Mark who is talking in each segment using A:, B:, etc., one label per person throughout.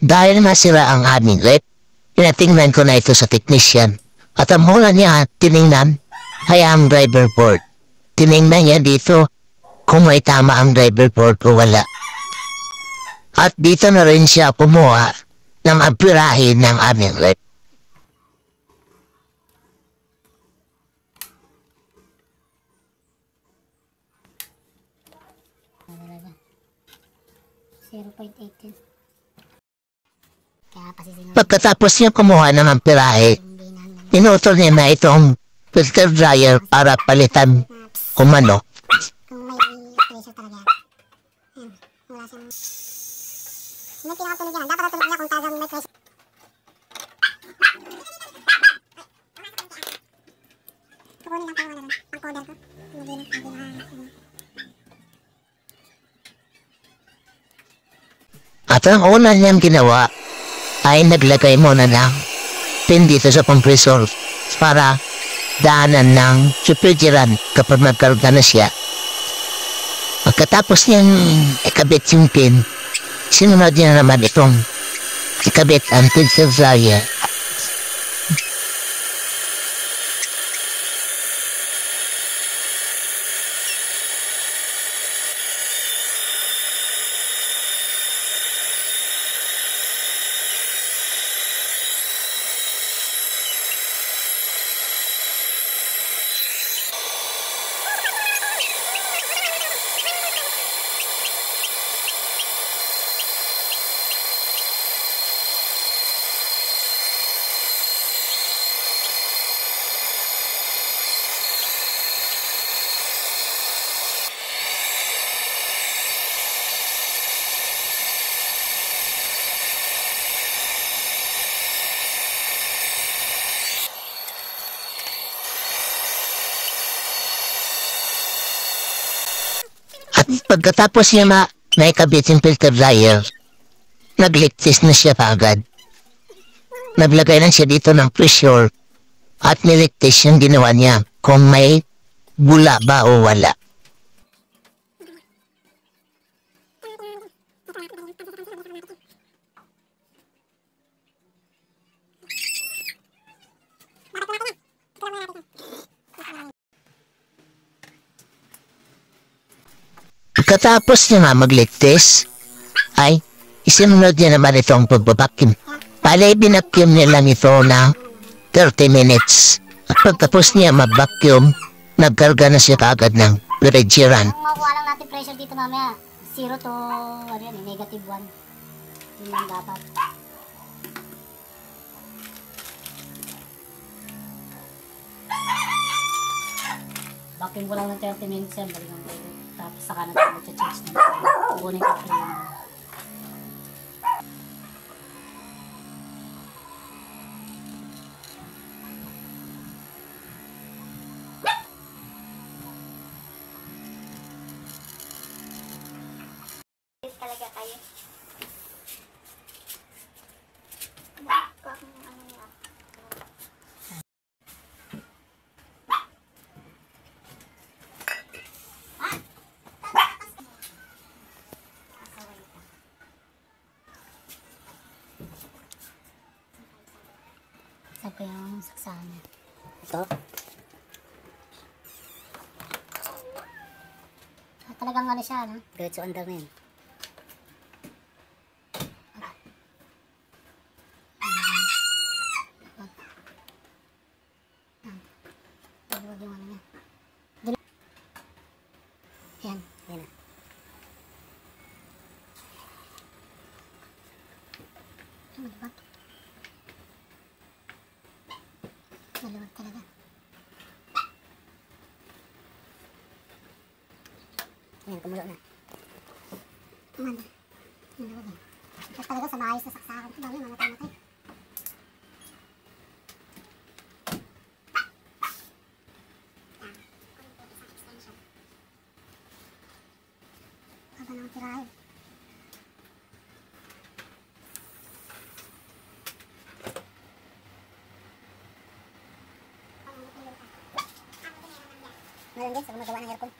A: Dahil masira ang aming rep, tinatingnan ko na ito sa technician. At ang mula niya tiningnan ay ang driver board. Tiningnan niya dito kung may tama ang driver board o wala. At dito na rin siya kumuha ng apirahin ng aming rep.
B: Talaga. 0.18. Kaya pasisingaw.
A: Pagkatapos niya kumuha ng amperahe, inutol niya na itong filter dryer para palitan kung ano.
B: Kung may pressure talaga. Ayan. Wala siyang... Hindi pinakatunog yan. Dapat natunog niya kung talagang may pressure. Kukunin lang tayo ang cover ko.
A: At ang una niyang ginawa ay naglagay muna ng pin dito sa compressor para daanan ng refrigerant kapag magkarga na siya. Pagkatapos niyang ikabit yung pin, sinunod niya naman itong ikabit ang filter dryer. At pagkatapos niya naikabit yung filter dryer, nag-leak na siya kaagad. Naglagay lang siya dito ng pressure at nileak test yung ginawa niya kung may bula ba o wala. Pagkatapos niya nga mag-leak test, ay isinunod niya naman itong pagbabakim. Palay binakim niya lang ito ng 30 minutes. At pagkatapos niya mag-vacuum, nagkarga na siya kaagad ng refrigerant.
B: Kung makuha lang natin pressure dito mamaya, 0 to, ano yan, negative 1. Yun lang dapat. Vacuum ko lang ng 30 minutes yan, balikan ko. Tapos saka natin mag-change na. Kukunin ko free yun. Talaga kayo. Saan ko yung saksahan niya? Ito? Talagang ano siya, no? Diretso under na yun. Huwag yung ano niya. Yan. Yan na. Maluwag. Maluwag talaga. Yan, kumulo na. Maluwag yan. At talaga sa maayos na saksakan. Ito dami, mamatay-matay. Haba ng tirahe. Meron din sa gumagawa ng aircon.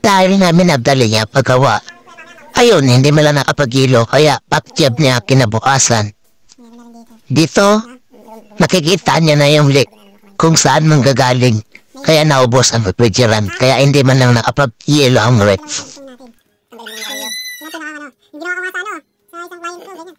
A: Dahil nga minabdali niya paggawa. Ayun, hindi mo lang nakapagilo kaya pakyab niya kinabukasan. Dito, nakikita niya na yung leak kung saan manggagaling. Kaya naubos ang refrigerant. Kaya hindi man lang nakapag-yelo ang ref.
B: Hindi na ako nga sa isang client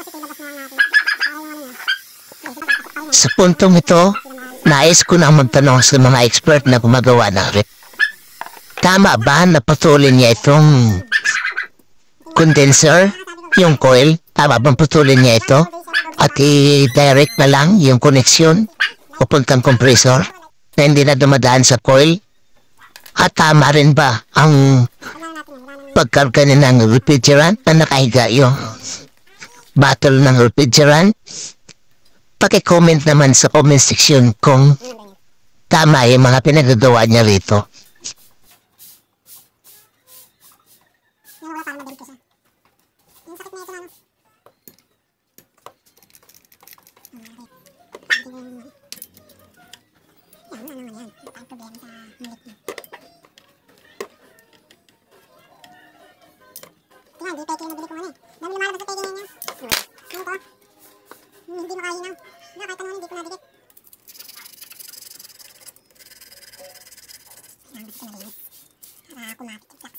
B: ko, ganyan.
A: Sa puntong ito, nais ko na magtanong sa mga expert na gumagawa ng ref. Tama ba na putulin niya itong condenser, yung coil? Tama bang putulin niya ito? At i-direct na lang yung koneksyon papuntang compressor na hindi na dumadaan sa coil? At tama rin ba ang pagkarga niya ng refrigerant na nakahiga yung bottle ng refrigerant? Paki-comment naman sa comment section kung tama yung mga pinagagawa niya rito.
B: Hindi peke yung nabili ko ano eh. Dami lumalabas sa peke niya. Ano to? Hindi makahinaw. Kahit ano hindi ko nadikit. Kailangan kasi malinis. Para kumatik yung flux.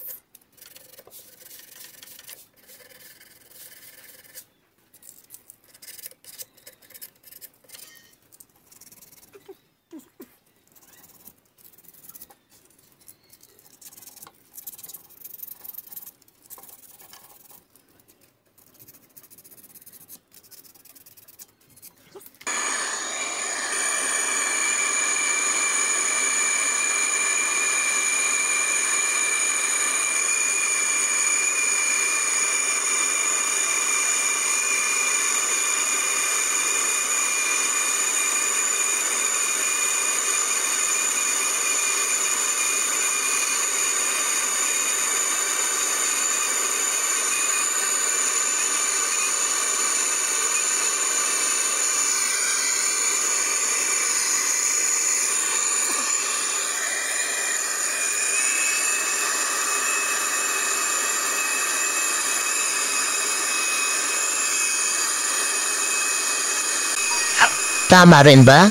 A: Tama rin ba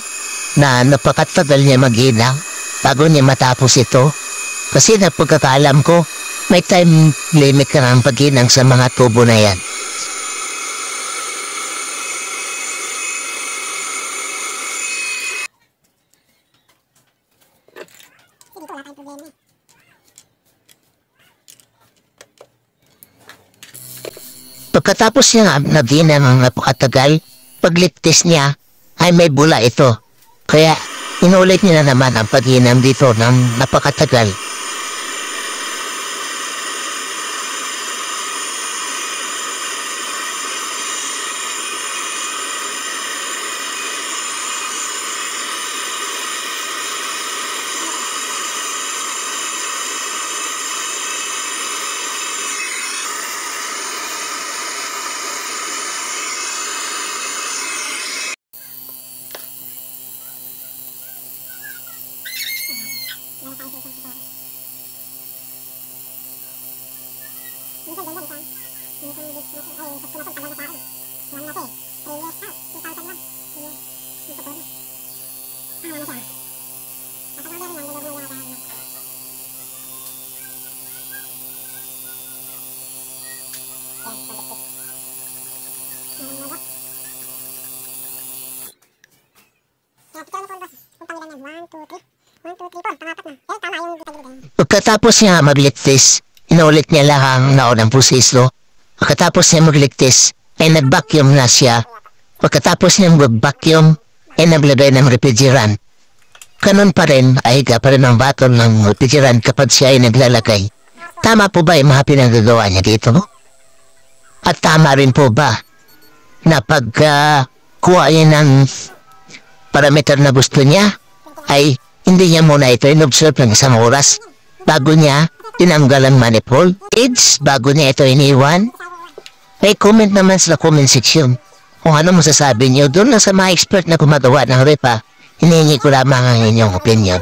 A: na napakatagal niya mag-inaw bago niya matapos ito? Kasi na pagkakalam ko, may time limit ka ng pag-inang sa mga tubo na yan.
B: Dito wala tayong problema.
A: Pagkatapos niya nabina ng napakatagal, pag-lift niya ay may bula ito. Kaya inulit niya na naman ang pag-inam dito ng napakatagal.
B: Minsan ganda minsan. Minsan ay pag pumasok tagal na tao. Wala na eh. 3 years na. 2000 lang. Yung kapag na. Wala na siya. Matagal na rin ang dalawang mga tao. Yan, pagkakit. Yan, mga. Kaya picture mo po boss. Kung pangilan yan. 1, 2, 3. 1, 2, 3, 4. Pangapat na. Eh, tama yung detalye din.
A: Pagkatapos niya magligtis, inulit niya lang ang naunang proseso. Pagkatapos niya magligtis, ay nag-vacuum na siya. Pagkatapos niya mag-vacuum, ay naglagay ng refrigerant. Kanon pa rin, ay higa pa rin ang bottle ng refrigerant kapag siya ay naglalagay. Tama po ba yung mga pinagagawa niya dito? At tama rin po ba na pagkuha niya ng parameter na gusto niya, ay hindi niya muna ito in-observe ng isang oras bago niya tinanggal ang manifold? Bago niya ito iniwan? May comment naman sa comment section Kung ano masasabi niyo doon na sa mga expert na gumagawa ng rep, hinihingi ko lamang ang inyong opinion.